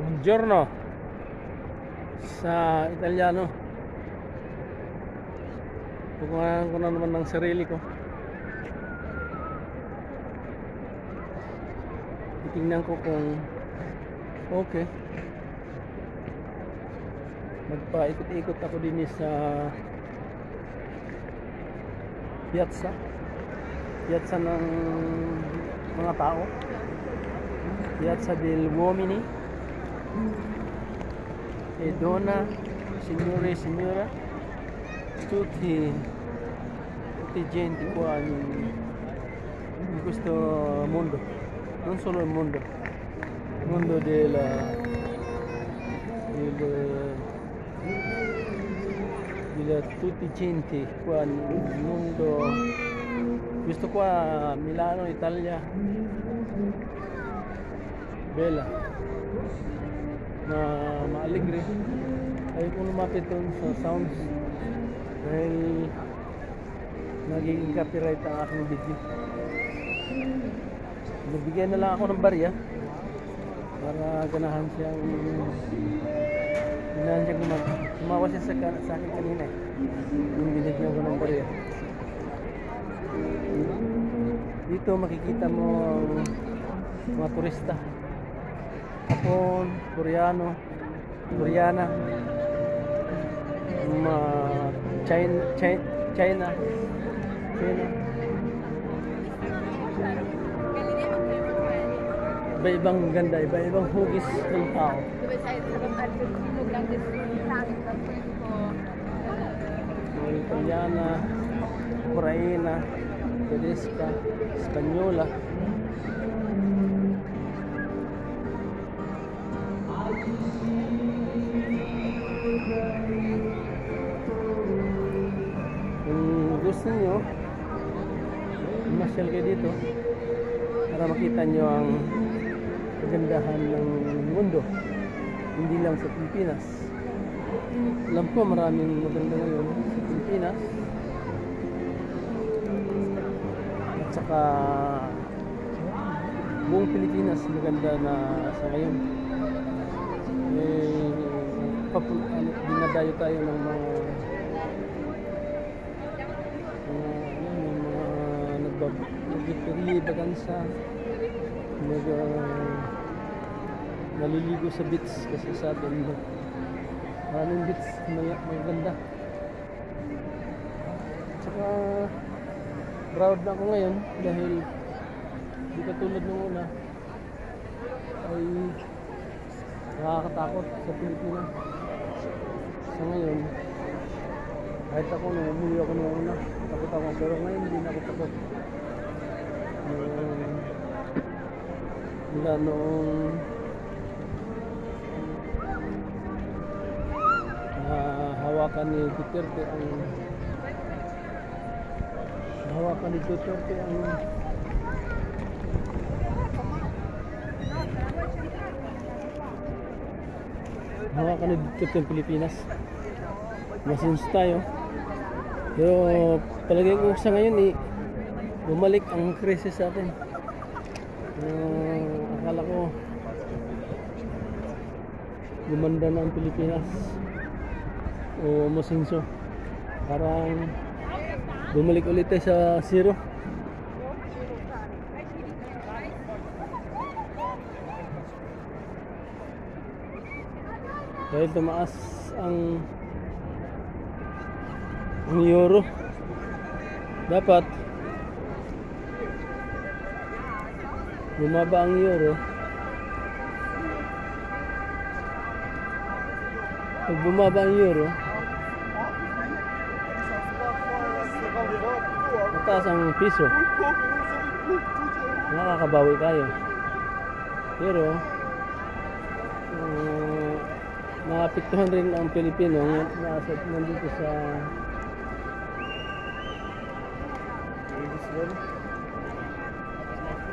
Buongiorno sa Italiano. Kukuhaan ko na naman ng sarili ko. Titingnan ko kung okay. Magpaikot-ikot ako din sa piazza ng mga tao, Piazza del Uomini e Donna, signore e signora, tutti gente qua in questo mondo, non solo il mondo della tutti gente qua nel mondo, questo qua Milano, Italia, bella, maaligre. Ayaw kong lumapit doon sa sounds dahil nagiging copyright ang aking video. Nagbigay na lang ako ng barya para ganahan siyang tumawa siya sa akin kanina yung binigyan ko ng barya. Dito makikita mo mga turista, Hapon, Koreano, Koreana, China. Iba-ibang ganda, iba-ibang hugis ng tao. Italiana, Koreana, Tedesca, Espanyola. Kung gusto nyo, masyal kayo dito para makita nyo ang kagandahan ng mundo, hindi lang sa Pilipinas. Alam ko maraming maganda ngayon sa Pilipinas at saka buong Pilipinas maganda na sa ngayon. Dinadayo tayo ng mga nagpapilibagansa, naliligo sa beach kasi sa atin maraming beach maganda. Tsaka proud na ako ngayon dahil di katulad nung una ay nakakatakot sa Pilipinas. Sa ngayon, kahit ako nung umuwi ako nung una, takot ako, pero ngayon hindi na ako takot. Mula noong hawakan ni Duterte ang ng Pilipinas. Masins tayo. Pero palagay ko sa ngayon bumalik ang krisis sa atin. Akala ko gumanda na ang Pilipinas o masinso. Parang bumalik ulit tayo sa zero. Dahil tumaas ang euro. Dapat bumaba ang euro. Pag bumaba ang euro, mataas ang piso, nakakabawi tayo. Pero maapektuhan rin ang Pilipino nandito sa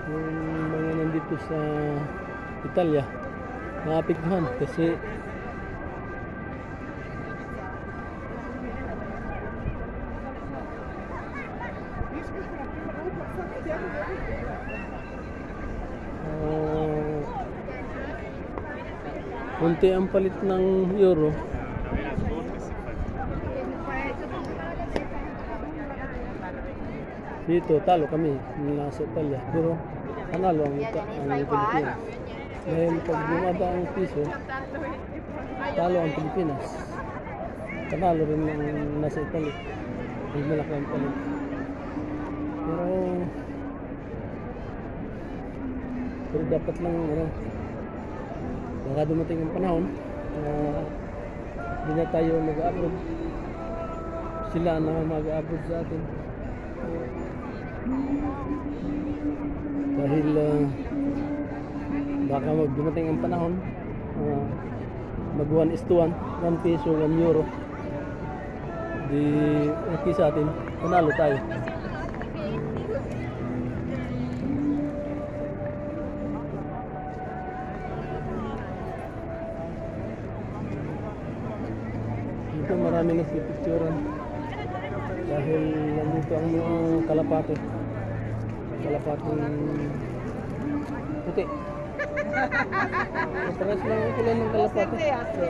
yung mga nandito sa Italia, maapektuhan kasi Kunti ang palit ng euro. Dito, talo kami nasa Italia. Pero panalo ang Pilipinas. Dahil pag bumaba ang piso, talo ang Pilipinas. Panalo rin ng nasa Italia. May malaki ang palit. Pero dapat lang baka dumating ang panahon hindi na tayo mag-upload, sila na mag-upload sa atin dahil baka dumating ang panahon mag 1:1, 1 peso 1 euro, di okay sa atin, panalo tayo. Dito maraming nagpipicturan dahil nandito ang mga kalapate puti. Pares lang ang kulay ng kalapate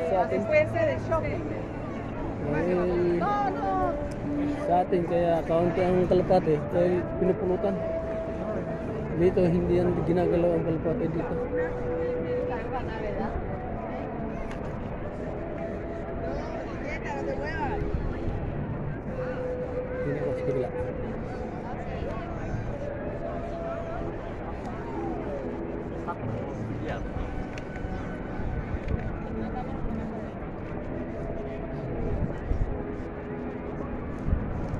sa atin. Sa atin kaya kaunti ang kalapate dahil pinupulutan. Dito hindi yan ginagalaw ang kalapate dito. Hindi ko sa kabila.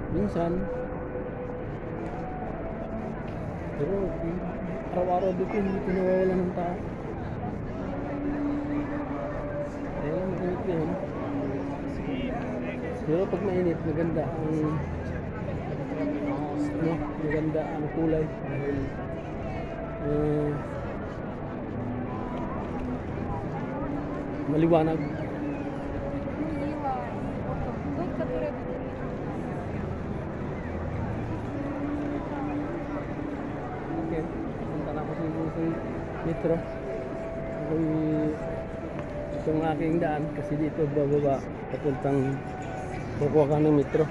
Minsan pero araw-araw dito hindi pinawawala ng tao. Ayun, mainit yun. Pero pag mainit, maganda ang kulay dahil maliwanag. Okay, punta na ako sa metro. Ito ang aking daan kasi dito bababa papuntang kukuha ka ng metro.